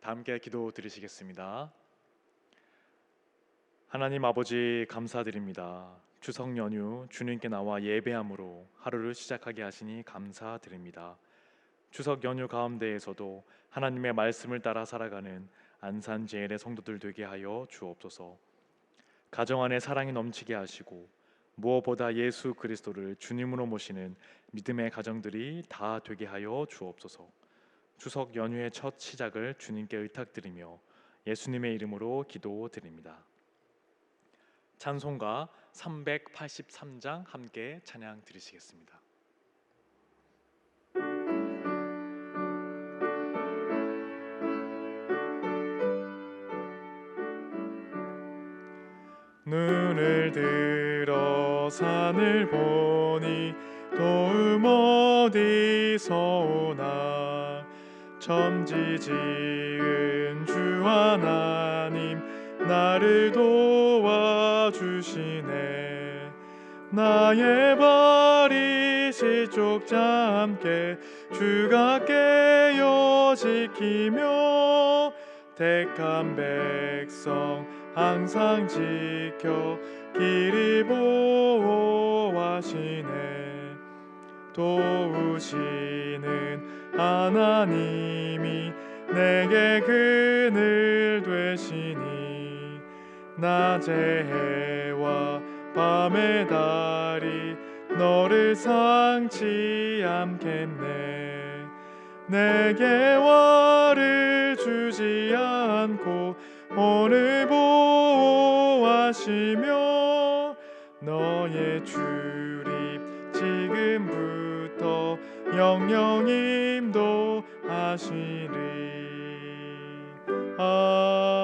다 함께 기도 드리시겠습니다. 하나님 아버지 감사드립니다. 추석 연휴 주님께 나와 예배함으로 하루를 시작하게 하시니 감사드립니다. 추석 연휴 가운데에서도 하나님의 말씀을 따라 살아가는 안산 제일의 성도들 되게 하여 주옵소서. 가정 안에 사랑이 넘치게 하시고 무엇보다 예수 그리스도를 주님으로 모시는 믿음의 가정들이 다 되게 하여 주옵소서. 추석 연휴의 첫 시작을 주님께 의탁드리며 예수님의 이름으로 기도드립니다. 찬송가 383장 함께 찬양 드리시겠습니다. 눈을 들어 산을 보니 도움 어디서 오나. 천지 지은 주 하나님 나를 도와주시네. 나의 발이 시족자 함께 주가 깨어 지키며 택한 백성 항상 지켜 길이 보호하시네. 도우시는 하나님이 내게 그늘 되시니. 낮의 해와 밤의 달이 너를 상치 않겠네. 내게 화를 주지 않고 오늘 보호하시며 너의 출입 지금부터 영영 인도하시리. 아멘.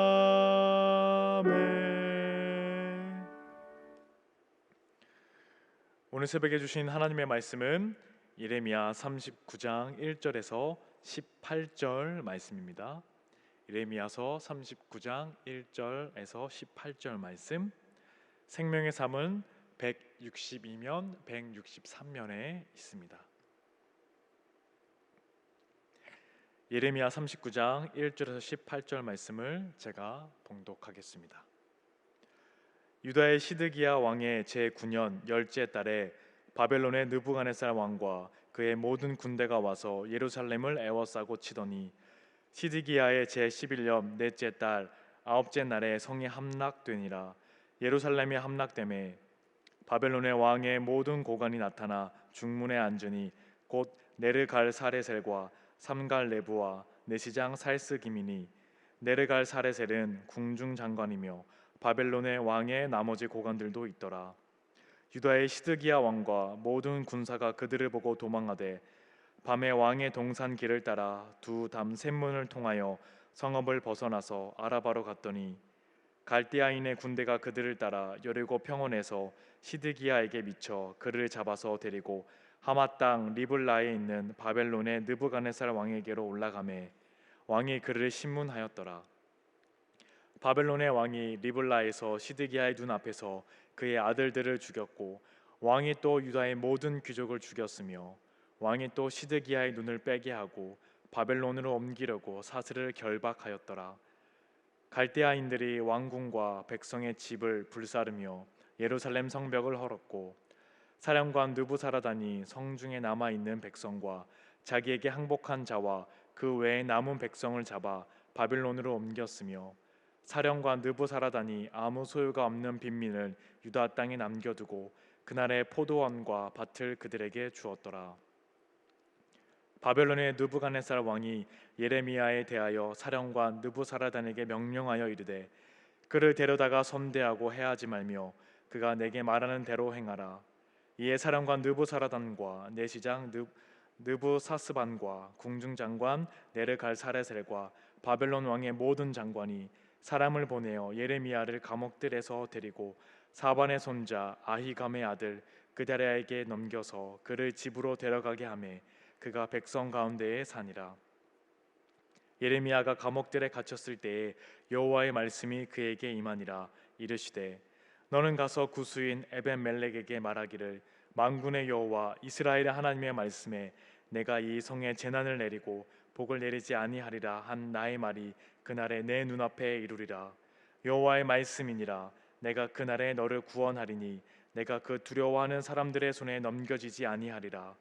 오늘 새벽에 주신 하나님의 말씀은 예레미야 39장 1절에서 18절 말씀입니다. 예레미야서 39장 1절에서 18절 말씀. 생명의 삶은 162면 163면에 있습니다. 예레미야 39장 1절에서 18절 말씀을 제가 봉독하겠습니다. 유다의 시드기야 왕의 제9년 열째 달에 바벨론의 느부갓네살 왕과 그의 모든 군대가 와서 예루살렘을 에워싸고 치더니 시드기야의 제11년 넷째 달 아홉째 날에 성이 함락되니라. 예루살렘이 함락되매 바벨론의 왕의 모든 고관이 나타나 중문에 앉으니 곧 네르갈사레셀과 삼갈레부와 내시장 살스기미니. 네르갈사레셀은 궁중장관이며 바벨론의 왕의 나머지 고관들도 있더라. 유다의 시드기야 왕과 모든 군사가 그들을 보고 도망하되 밤에 왕의 동산 길을 따라 두 담 샘문을 통하여 성읍을 벗어나서 아라바로 갔더니 갈대아인의 군대가 그들을 따라 여리고 평원에서 시드기야에게 미쳐 그를 잡아서 데리고 하맛 땅 리블라에 있는 바벨론의 느부갓네살 왕에게로 올라가매 왕이 그를 신문하였더라. 바벨론의 왕이 리블라에서 시드기야의 눈앞에서 그의 아들들을 죽였고 왕이 또 유다의 모든 귀족을 죽였으며 왕이 또 시드기야의 눈을 빼게 하고 바벨론으로 옮기려고 사슬을 결박하였더라. 갈대아인들이 왕궁과 백성의 집을 불사르며 예루살렘 성벽을 헐었고 사령관 느부사라단이 성중에 남아있는 백성과 자기에게 항복한 자와 그 외에 남은 백성을 잡아 바벨론으로 옮겼으며 사령관 느부사라단이 아무 소유가 없는 빈민을 유다 땅에 남겨두고 그날의 포도원과 밭을 그들에게 주었더라. 바벨론의 느부갓네살 왕이 예레미야에 대하여 사령관 느부사라단에게 명령하여 이르되 그를 데려다가 선대하고 해하지 말며 그가 내게 말하는 대로 행하라. 이에 사령관 느부사라단과 내시장 느부사스반과 궁중장관 네르갈사레셀과 바벨론 왕의 모든 장관이 사람을 보내어 예레미야를 감옥들에서 데리고 사반의 손자 아히감의 아들 그다랴에게 넘겨서 그를 집으로 데려가게 하매 그가 백성 가운데에 사니라. 예레미야가 감옥들에 갇혔을 때에 여호와의 말씀이 그에게 임하니라. 이르시되 너는 가서 구수인 에벤멜렉에게 말하기를 만군의 여호와 이스라엘의 하나님의 말씀에 내가 이 성에 재난을 내리고 복을 내리지 아니하리라 한 나의 말이 그날에 내 눈앞에 이루리라. 여호와의 말씀이니라. 내가 그날에 너를 구원하리니 내가 그 두려워하는 사람들의 손에 넘겨지지 아니하리라.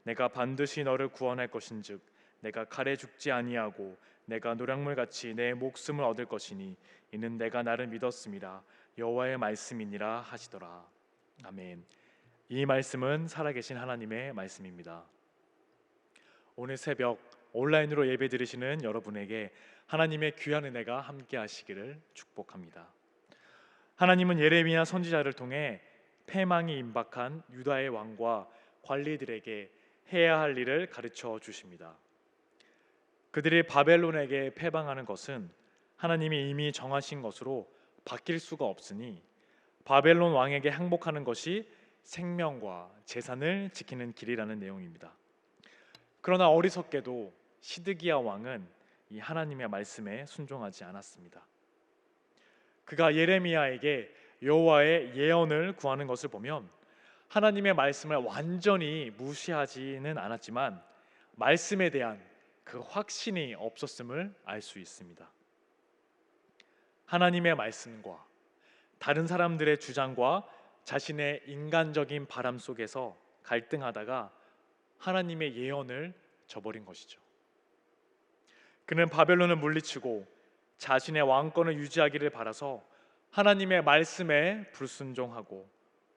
내가 반드시 너를 구원할 것인즉 내가 칼에 죽지 아니하고 내가 노략물같이 내 목숨을 얻을 것이니 이는 내가 나를 믿었음이라. 여호와의 말씀이니라 하시더라. 아멘. 이 말씀은 살아계신 하나님의 말씀입니다. 오늘 새벽 온라인으로 예배 드리시는 여러분에게 하나님의 귀한 은혜가 함께 하시기를 축복합니다. 하나님은 예레미야 선지자를 통해 패망이 임박한 유다의 왕과 관리들에게 해야 할 일을 가르쳐 주십니다. 그들이 바벨론에게 패방하는 것은 하나님이 이미 정하신 것으로 바뀔 수가 없으니 바벨론 왕에게 항복하는 것이 생명과 재산을 지키는 길이라는 내용입니다. 그러나 어리석게도 시드기야 왕은 이 하나님의 말씀에 순종하지 않았습니다. 그가 예레미야에게 여호와의 예언을 구하는 것을 보면 하나님의 말씀을 완전히 무시하지는 않았지만 말씀에 대한 그 확신이 없었음을 알 수 있습니다. 하나님의 말씀과 다른 사람들의 주장과 자신의 인간적인 바람 속에서 갈등하다가 하나님의 예언을 저버린 것이죠. 그는 바벨론을 물리치고 자신의 왕권을 유지하기를 바라서 하나님의 말씀에 불순종하고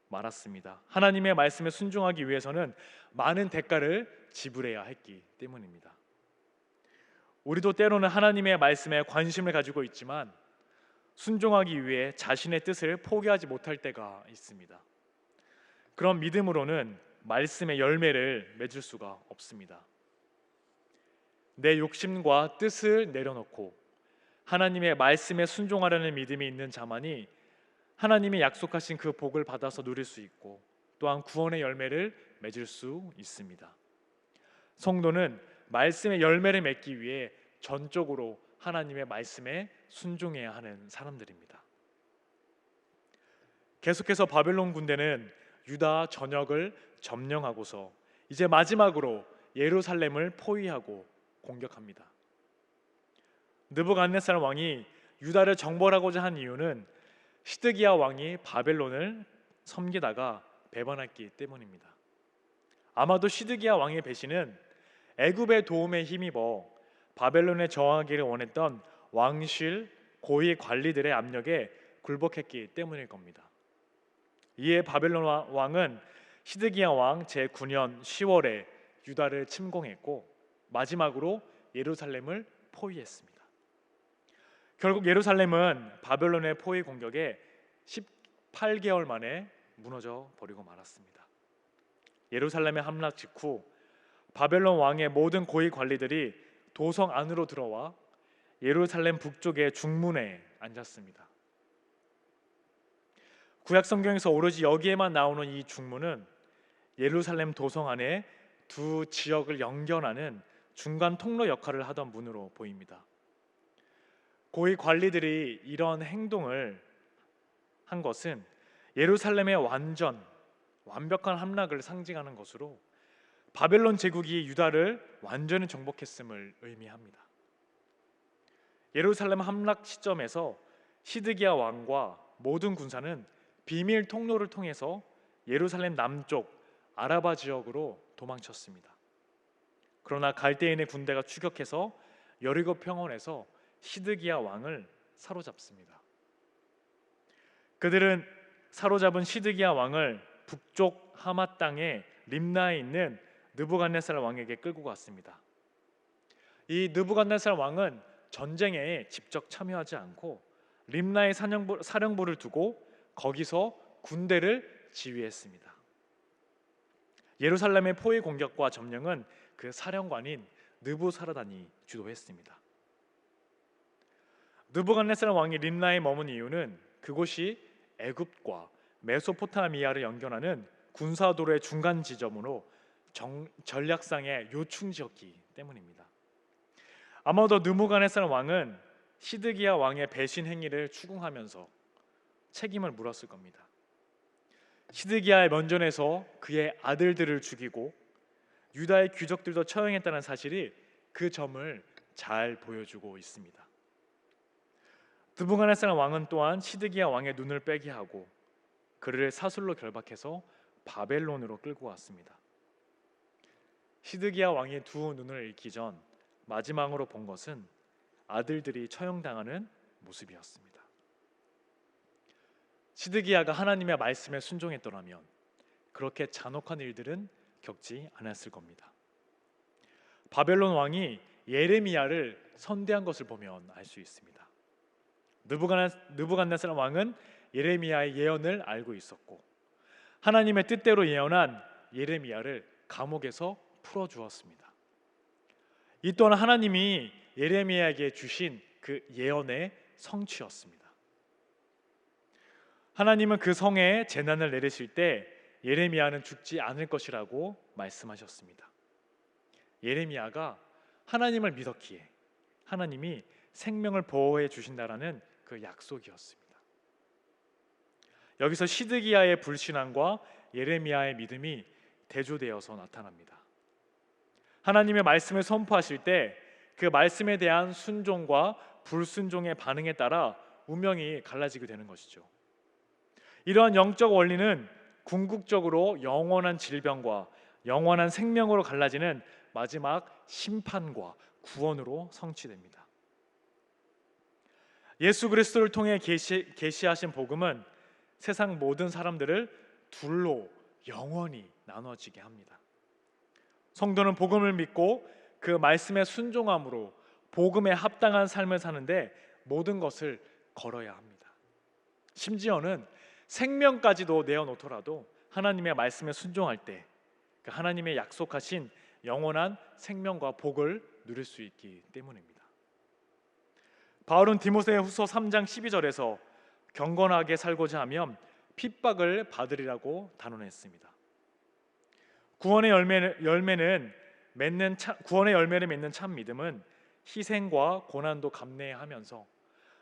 말았습니다. 하나님의 말씀에 순종하기 위해서는 많은 대가를 지불해야 했기 때문입니다. 우리도 때로는 하나님의 말씀에 관심을 가지고 있지만 순종하기 위해 자신의 뜻을 포기하지 못할 때가 있습니다. 그런 믿음으로는 말씀의 열매를 맺을 수가 없습니다. 내 욕심과 뜻을 내려놓고 하나님의 말씀에 순종하려는 믿음이 있는 자만이 하나님이 약속하신 그 복을 받아서 누릴 수 있고 또한 구원의 열매를 맺을 수 있습니다. 성도는 말씀의 열매를 맺기 위해 전적으로 하나님의 말씀에 순종해야 하는 사람들입니다. 계속해서 바벨론 군대는 유다 전역을 점령하고서 이제 마지막으로 예루살렘을 포위하고 공격합니다. 느부갓네살 왕이 유다를 정벌하고자 한 이유는 시드기야 왕이 바벨론을 섬기다가 배반했기 때문입니다. 아마도 시드기야 왕의 배신은 애굽의 도움에 힘입어 바벨론에 저항하기를 원했던 왕실 고위 관리들의 압력에 굴복했기 때문일 겁니다. 이에 바벨론 왕은 시드기야 왕 제9년 10월에 유다를 침공했고 마지막으로 예루살렘을 포위했습니다. 결국 예루살렘은 바벨론의 포위 공격에 18개월 만에 무너져 버리고 말았습니다. 예루살렘의 함락 직후 바벨론 왕의 모든 고위 관리들이 도성 안으로 들어와 예루살렘 북쪽의 중문에 앉았습니다. 구약 성경에서 오로지 여기에만 나오는 이 중문은 예루살렘 도성 안에 두 지역을 연결하는 중간 통로 역할을 하던 문으로 보입니다. 고위 관리들이 이런 행동을 한 것은 예루살렘의 완벽한 함락을 상징하는 것으로 바벨론 제국이 유다를 완전히 정복했음을 의미합니다. 예루살렘 함락 시점에서 시드기야 왕과 모든 군사는 비밀 통로를 통해서 예루살렘 남쪽 아라바 지역으로 도망쳤습니다. 그러나 갈대인의 군대가 추격해서 여리고 평원에서 시드기야 왕을 사로잡습니다. 그들은 사로잡은 시드기야 왕을 북쪽 하맛 땅의 림나에 있는 느부갓네살 왕에게 끌고 갔습니다. 이 느부갓네살 왕은 전쟁에 직접 참여하지 않고 림나의 사령부를 두고 거기서 군대를 지휘했습니다. 예루살렘의 포위 공격과 점령은 그 사령관인 느부사라단이 주도했습니다. 느부갓네살 왕이 림나에 머문 이유는 그곳이 애굽과 메소포타미아를 연결하는 군사도로의 중간 지점으로 전략상의 요충지였기 때문입니다. 아마도 느부갓네살 왕은 시드기야 왕의 배신 행위를 추궁하면서 책임을 물었을 겁니다. 시드기야의 면전에서 그의 아들들을 죽이고 유다의 귀족들도 처형했다는 사실이 그 점을 잘 보여주고 있습니다. 느부갓네살 왕은 또한 시드기야 왕의 눈을 빼게 하고 그를 사슬로 결박해서 바벨론으로 끌고 왔습니다. 시드기야 왕이 두 눈을 잃기 전 마지막으로 본 것은 아들들이 처형당하는 모습이었습니다. 시드기야가 하나님의 말씀에 순종했더라면 그렇게 잔혹한 일들은 겪지 않았을 겁니다. 바벨론 왕이 예레미야를 선대한 것을 보면 알 수 있습니다. 느부갓네살 왕은 예레미야의 예언을 알고 있었고 하나님의 뜻대로 예언한 예레미야를 감옥에서 풀어주었습니다. 이 또한 하나님이 예레미야에게 주신 그 예언의 성취였습니다. 하나님은 그 성에 재난을 내리실 때 예레미야는 죽지 않을 것이라고 말씀하셨습니다. 예레미야가 하나님을 믿었기에 하나님이 생명을 보호해 주신다라는 그 약속이었습니다. 여기서 시드기야의 불신앙과 예레미야의 믿음이 대조되어서 나타납니다. 하나님의 말씀을 선포하실 때 그 말씀에 대한 순종과 불순종의 반응에 따라 운명이 갈라지게 되는 것이죠. 이러한 영적 원리는 궁극적으로 영원한 질병과 영원한 생명으로 갈라지는 마지막 심판과 구원으로 성취됩니다. 예수 그리스도를 통해 계시하신 복음은 세상 모든 사람들을 둘로 영원히 나눠지게 합니다. 성도는 복음을 믿고 그 말씀에 순종함으로 복음에 합당한 삶을 사는데 모든 것을 걸어야 합니다. 심지어는 생명까지도 내어놓더라도 하나님의 말씀에 순종할 때 하나님의 약속하신 영원한 생명과 복을 누릴 수 있기 때문입니다. 바울은 디모데후서 3장 12절에서 경건하게 살고자 하면 핍박을 받으리라고 단언했습니다. 구원의 열매를 맺는 참 믿음은 희생과 고난도 감내하면서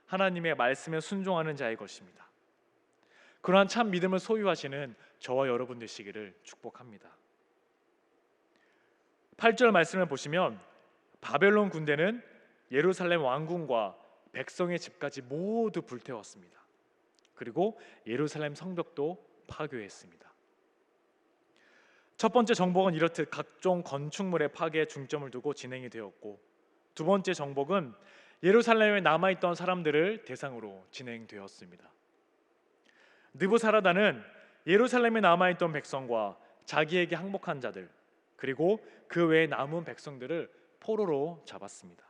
하나님의 말씀에 순종하는 자의 것입니다. 그러한 참 믿음을 소유하시는 저와 여러분 되시기를 축복합니다. 8절 말씀을 보시면 바벨론 군대는 예루살렘 왕궁과 백성의 집까지 모두 불태웠습니다. 그리고 예루살렘 성벽도 파괴했습니다. 첫 번째 정복은 이렇듯 각종 건축물의 파괴에 중점을 두고 진행이 되었고, 두 번째 정복은 예루살렘에 남아있던 사람들을 대상으로 진행되었습니다. 느부사라단은 예루살렘에 남아있던 백성과 자기에게 항복한 자들, 그리고 그 외에 남은 백성들을 포로로 잡았습니다.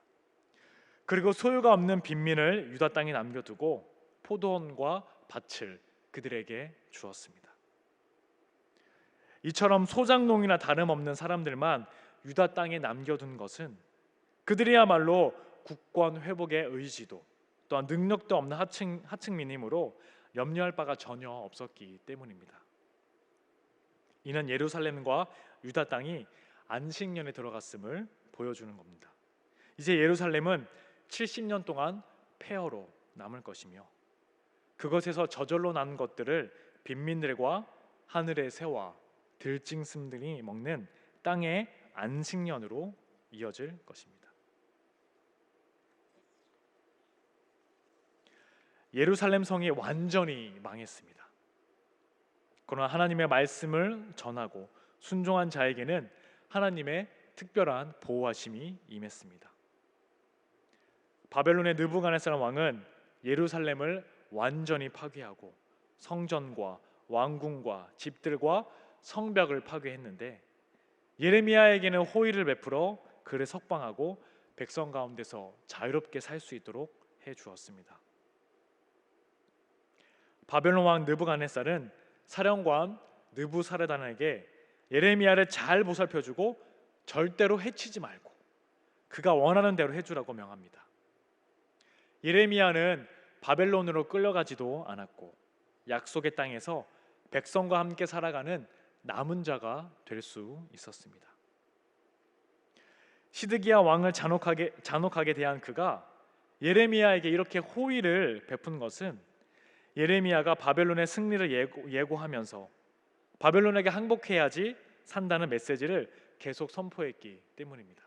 그리고 소유가 없는 빈민을 유다 땅에 남겨두고 포도원과 밭을 그들에게 주었습니다. 이처럼 소작농이나 다름없는 사람들만 유다 땅에 남겨둔 것은 그들이야말로 국권 회복의 의지도 또한 능력도 없는 하층민이므로 염려할 바가 전혀 없었기 때문입니다. 이는 예루살렘과 유다 땅이 안식년에 들어갔음을 보여주는 겁니다. 이제 예루살렘은 70년 동안 폐허로 남을 것이며 그것에서 저절로 난 것들을 빈민들과 하늘의 새와 들짐승들이 먹는 땅의 안식년으로 이어질 것입니다. 예루살렘 성이 완전히 망했습니다. 그러나 하나님의 말씀을 전하고 순종한 자에게는 하나님의 특별한 보호하심이 임했습니다. 바벨론의 느부갓네살 왕은 예루살렘을 완전히 파괴하고 성전과 왕궁과 집들과 성벽을 파괴했는데 예레미야에게는 호의를 베풀어 그를 석방하고 백성 가운데서 자유롭게 살 수 있도록 해주었습니다. 바벨론 왕 느부갓네살은 사령관 느부사르단에게 예레미야를 잘 보살펴주고 절대로 해치지 말고 그가 원하는 대로 해주라고 명합니다. 예레미야는 바벨론으로 끌려가지도 않았고 약속의 땅에서 백성과 함께 살아가는 남은 자가 될 수 있었습니다. 시드기야 왕을 잔혹하게 대한 그가 예레미야에게 이렇게 호의를 베푼 것은 예레미야가 바벨론의 승리를 예고하면서 바벨론에게 항복해야지 산다는 메시지를 계속 선포했기 때문입니다.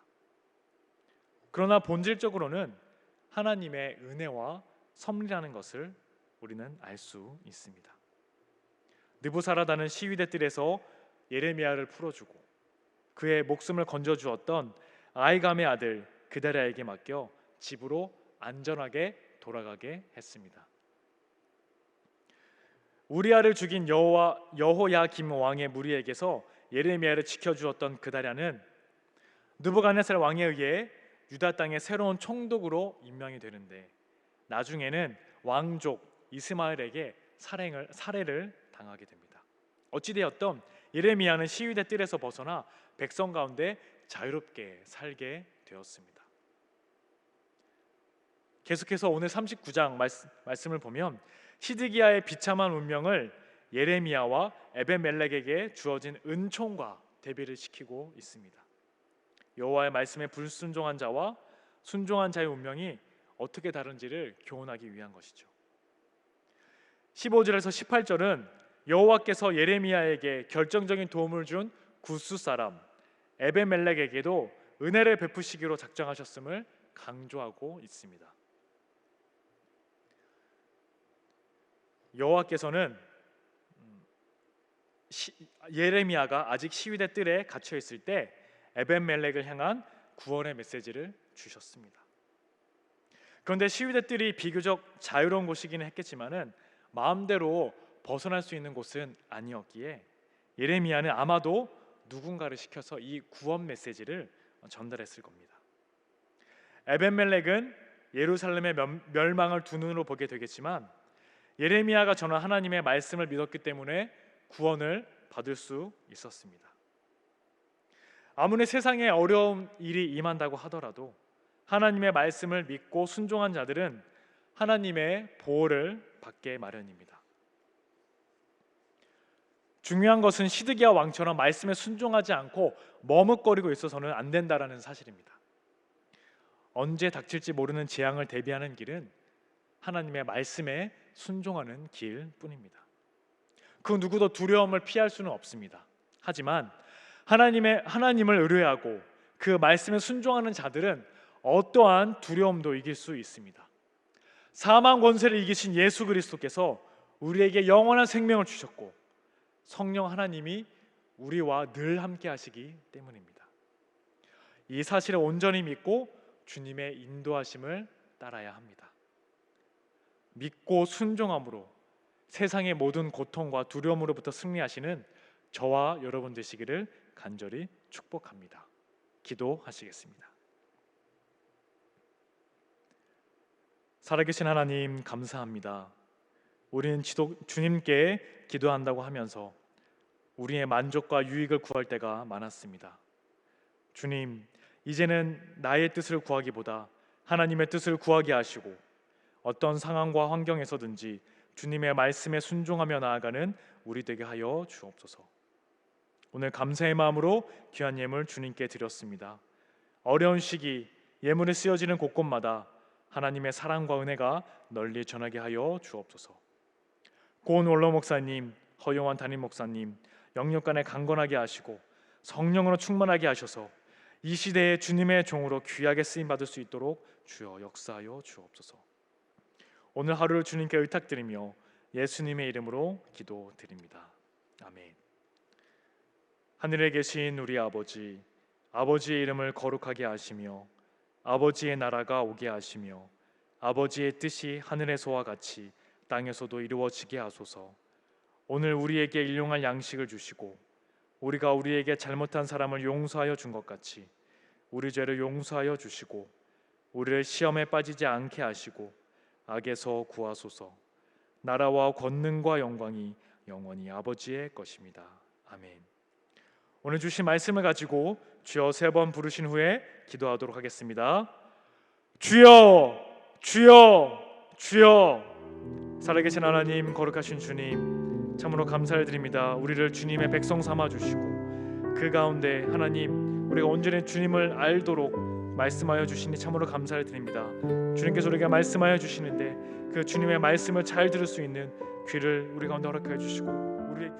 그러나 본질적으로는 하나님의 은혜와 섭리라는 것을 우리는 알 수 있습니다. 느부사라다는 시위대 뜰에서 예레미야를 풀어주고 그의 목숨을 건져주었던 아이감의 아들 그다랴에게 맡겨 집으로 안전하게 돌아가게 했습니다. 우리아를 죽인 여호야김 왕의 무리에게서 예레미야를 지켜주었던 그다랴는 느부갓네살 왕에 의해 유다 땅의 새로운 총독으로 임명이 되는데 나중에는 왕족 이스마엘에게 살해를 당하게 됩니다. 어찌되었던 예레미야는 시위대 뜰에서 벗어나 백성 가운데 자유롭게 살게 되었습니다. 계속해서 오늘 39장 말씀을 보면 시드기야의 비참한 운명을 예레미야와 에벤멜렉에게 주어진 은총과 대비를 시키고 있습니다. 여호와의 말씀에 불순종한 자와 순종한 자의 운명이 어떻게 다른지를 교훈하기 위한 것이죠. 15절에서 18절은 여호와께서 예레미야에게 결정적인 도움을 준 구스 사람 에벤멜렉에게도 은혜를 베푸시기로 작정하셨음을 강조하고 있습니다. 여호와께서는 예레미야가 아직 시위대 뜰에 갇혀 있을 때 에벤멜렉을 향한 구원의 메시지를 주셨습니다. 그런데 시위대 뜰이 비교적 자유로운 곳이기는 했겠지만은 마음대로 벗어날 수 있는 곳은 아니었기에 예레미야는 아마도 누군가를 시켜서 이 구원 메시지를 전달했을 겁니다. 에벤멜렉은 예루살렘의 멸망을 두 눈으로 보게 되겠지만 예레미야가 전한 하나님의 말씀을 믿었기 때문에 구원을 받을 수 있었습니다. 아무리 세상에 어려운 일이 임한다고 하더라도 하나님의 말씀을 믿고 순종한 자들은 하나님의 보호를 받게 마련입니다. 중요한 것은 시드기야 왕처럼 말씀에 순종하지 않고 머뭇거리고 있어서는 안 된다라는 사실입니다. 언제 닥칠지 모르는 재앙을 대비하는 길은 하나님의 말씀에 순종하는 길뿐입니다. 그 누구도 두려움을 피할 수는 없습니다. 하지만 하나님을 의뢰하고 그 말씀에 순종하는 자들은 어떠한 두려움도 이길 수 있습니다. 사망 권세를 이기신 예수 그리스도께서 우리에게 영원한 생명을 주셨고 성령 하나님이 우리와 늘 함께 하시기 때문입니다. 이 사실을 온전히 믿고 주님의 인도하심을 따라야 합니다. 믿고 순종함으로 세상의 모든 고통과 두려움으로부터 승리하시는 저와 여러분 되시기를 간절히 축복합니다. 기도하시겠습니다. 살아계신 하나님 감사합니다. 우리는 주님께 기도한다고 하면서 우리의 만족과 유익을 구할 때가 많았습니다. 주님, 이제는 나의 뜻을 구하기보다 하나님의 뜻을 구하게 하시고 어떤 상황과 환경에서든지 주님의 말씀에 순종하며 나아가는 우리 되게 하여 주옵소서. 오늘 감사의 마음으로 귀한 예물 주님께 드렸습니다. 어려운 시기 예물이 쓰여지는 곳곳마다 하나님의 사랑과 은혜가 널리 전하게 하여 주옵소서. 고은 원로 목사님, 허용환 담임 목사님 영육간에 강건하게 하시고 성령으로 충만하게 하셔서 이 시대에 주님의 종으로 귀하게 쓰임 받을 수 있도록 주여 역사하여 주옵소서. 오늘 하루를 주님께 의탁드리며 예수님의 이름으로 기도드립니다. 아멘. 하늘에 계신 우리 아버지, 아버지의 이름을 거룩하게 하시며 아버지의 나라가 오게 하시며 아버지의 뜻이 하늘에서와 같이 땅에서도 이루어지게 하소서. 오늘 우리에게 일용할 양식을 주시고 우리가 우리에게 잘못한 사람을 용서하여 준 것 같이 우리 죄를 용서하여 주시고 우리를 시험에 빠지지 않게 하시고 악에서 구하소서. 나라와 권능과 영광이 영원히 아버지의 것입니다. 아멘. 오늘 주신 말씀을 가지고 주여 3번 부르신 후에 기도하도록 하겠습니다. 주여, 주여, 주여. 살아계신 하나님, 거룩하신 주님, 참으로 감사를 드립니다. 우리를 주님의 백성 삼아 주시고 그 가운데 하나님 우리가 온전히 주님을 알도록 말씀하여 주시니 참으로 감사를 드립니다. 주님께서 우리에게 말씀하여 주시는데 그 주님의 말씀을 잘 들을 수 있는 귀를 우리 가운데 허락하여 주시고 우리의